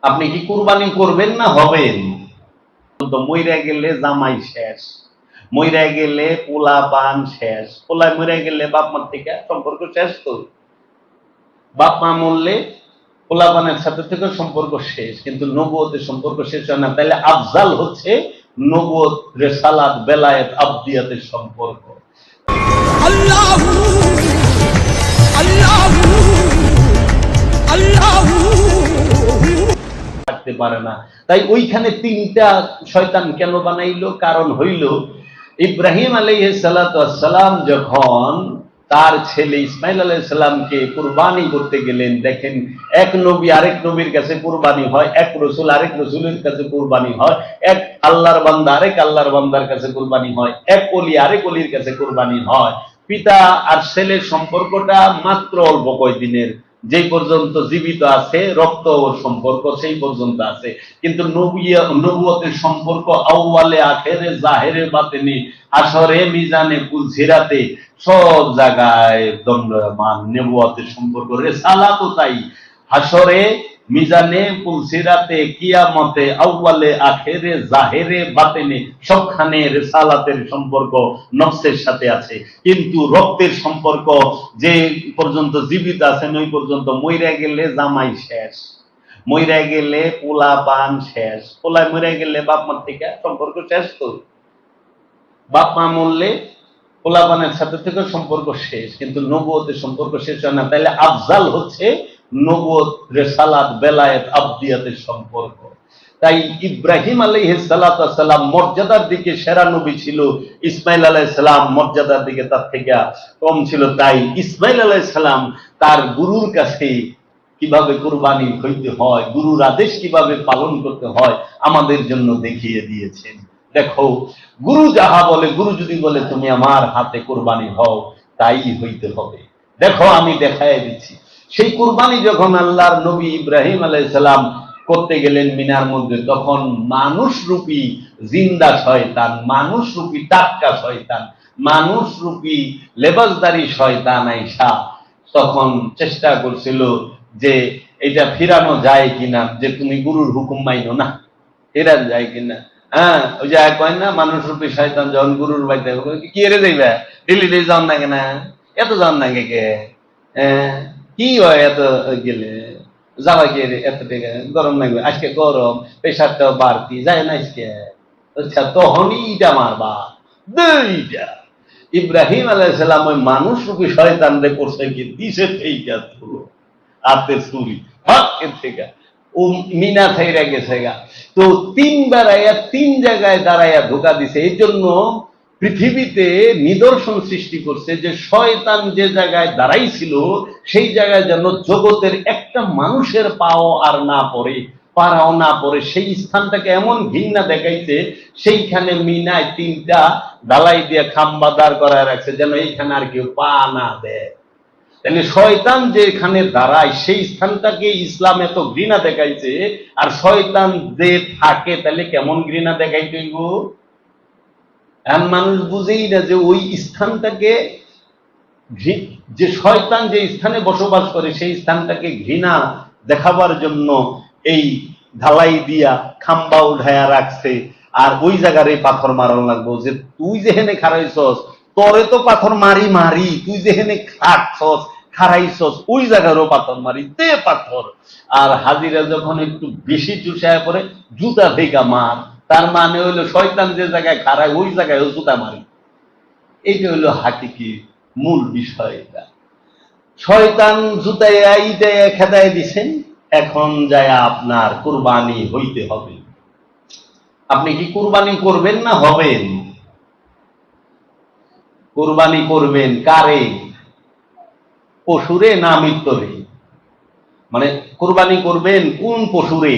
আপনি কি কুরবানি করবেন না হবেন? তো মইরা গেলে জামাই শেষ, মইরা গেলে পোলা পান শেষ, পোলায় মইরা গেলে বাপ মার থেকে সম্পর্ক শেষ। তো বাপ মা মরলে পোলা পানের সাথে থেকে সম্পর্ক শেষ, কিন্তু নবুয়তের সম্পর্ক শেষ হয় না। তাহলে আফজাল হচ্ছে নবুয়ত, রেসালাত, বেলায়েত, আবদিয়াতের সম্পর্ক। আল্লাহু আল্লাহু আল্লাহু থাকতে পারে না। তাই ওইখানে তিনটা শয়তান কেন বানাইলো? কারণ হইল ইব্রাহিম আলাইহিস সালাতু ওয়াস সালাম যখন তার ছেলে ইসমাইল আলাইহিস সালামকে কুরবানি করতে গেলেন, দেখেন এক নবী আরেক নবীর কাছে কুরবানি হয়, এক রাসূল আরেক রাসূলের কাছে কুরবানি হয়, এক আল্লাহর বান্দা আরেক আল্লাহর বান্দার কাছে কুরবানি হয়, এক ওলি আরেক ওলির কাছে কুরবানি হয়। পিতা আর ছেলের সম্পর্কটা মাত্র অল্প কয়দিনের, যেই পর্যন্ত জীবিত আছে রক্ত সম্পর্ক সেই পর্যন্ত আছে, কিন্তু নবুয়তের সম্পর্ক আউয়ালে আখেরে জাহেরে বাতেনে আসরে মিজানে পুলসিরাতে সব জায়গায় দণ্ডমান। নবুয়তের সম্পর্ক রেসালাতও তাই, হাসরে মিজানে পুলসিরাতে কিয়ামতে আউয়ালে আখেরে জাহেরে বাতেনে সবখানে রেসালাতের সম্পর্ক নফসের সাথে আছে। কিন্তু রক্তের সম্পর্ক যে পর্যন্ত জীবিত আছেন ওই পর্যন্ত, মইরা গেলে জামাই শেষ, মইরা গেলে পোলা পান শেষ, পোলায় মইরা গেলে বাপ মার থেকে সম্পর্ক শেষ। তো বাপ মা মরলে পোলা পানের সাথে থেকে সম্পর্ক শেষ, কিন্তু নবুয়তের সম্পর্ক শেষ হয় না। তাহলে আফজাল হচ্ছে নবুয়ত, রেসালাত, বেলায়েত, আবদিয়াতের সম্পর্ক। তাই ইব্রাহিম আলাইহিস সালাতু ওয়াস সালাম মর্যাদার দিকে সেরা নবী ছিল, ইসমাইল আলাইহিস সালাম মর্যাদার দিকে তার থেকে কম ছিল। তাই ইসমাইল আলাইহিস সালাম তার গুরুর কাছে কিভাবে কুরবানি হইতে হয়, গুরুর আদেশ কিভাবে পালন করতে হয় আমাদের জন্য দেখিয়ে দিয়েছেন। দেখো, গুরু যাহা বলে, গুরু যদি বলে তুমি আমার হাতে কুরবানি হও, তাই হইতে হবে। দেখো আমি দেখাই দিচ্ছি, সেই কুরবানি যখন আল্লাহর নবী ইব্রাহিম আলাইহিস সালাম করতে গেলেন মিনার মধ্যে, তখন মানুষ রূপী জিন্দা শয়তান, মানুষ রূপী টাটকা শয়তান, মানুষ রূপী লেবাসদারি শয়তান আইসা তখন চেষ্টা করছিল যে এটা ফিরানো যায় কিনা, যে তুমি গুরুর হুকুম মাইনো না, ফেরান যায় কিনা। হ্যাঁ, ওই যে কয় না, মানুষ রূপী শয়তান যখন গুরুর বাড়িতে কি এরে যাইবা, দিল্লিতে যান না কেনা, এত যান না কে কি হয় এত গেলে যাওয়া গিয়ে এত টাকা গরম লাগবে, আজকে গরম, প্রেশারটাও বাড়তি যায় না আজকে। আচ্ছা, তখনই ইটা মারবা দুইটা। ইব্রাহিম আলাইহিস সালাম ওই মানুষ রূপী শয়তানরে করছে কি, দিছে এইটা হলো হাতের ছুরি হকের থেকে ও মিনা থাইরা গেছে গা। তো তিনবার আয়া তিন জায়গায় দাঁড়াইয়া ধোকা দিছে। এই জন্য পৃথিবীতে নিদর্শন সৃষ্টি করছে যে শয়তান যে জায়গায় দাঁড়াইছিল সেই জায়গায় যেন জগতের একটা মানুষের পাও আর না পড়ে, পাড়াও না পড়ে, সেই স্থানটাকে এমন ঘৃণা দেখাইছে, সেইখানে মিনায় তিনটা ঢালাই দিয়ে খাম্বা দাঁড় করায় রাখছে যেন এইখানে আর কেউ পা না দেয়। তাহলে শয়তান যেখানে দাঁড়ায় সেই স্থানটাকে ইসলাম এত ঘৃণা দেখাইছে, আর শয়তান যে থাকে তাহলে কেমন ঘৃণা দেখাইতে হইব? এমন মানুষ বুঝেই না যে ওই স্থানটাকে, যে শয়তান যে স্থানে বসবাস করে সেই স্থানটাকে ঘৃণা দেখাবার জন্য এই ঢালাই দিয়া খাম্বা উঠাইয়া রাখছে। আর ওই জায়গায় পাথর মারানো লাগবো, যে তুই যেখানে খারাইছস তোরে তো পাথর মারি মারি, তুই যেখানে খাটছস খারাইছস ওই জায়গারও পাথর মারি, দে পাথর। আর হাজিরা যখন একটু বেশি চুষায় পড়ে জুতা থেকে মার, তার মানে হইলো শয়তান যে জায়গায় খারায় ওই জায়গায় জুতা মারি। এইটা হইলো হাকিকি মূল বিষয়। এটা শয়তান জুতাইয়া ইটাইয়া খেদায় দিছেন, এখন যায় আপনার কুরবানি হইতে হবে। আপনি কি কুরবানি করবেন না হবেন? কুরবানি করবেন কারে? পশুরে না মৃত্যুরে? মানে কুরবানি করবেন কোন পশুরে?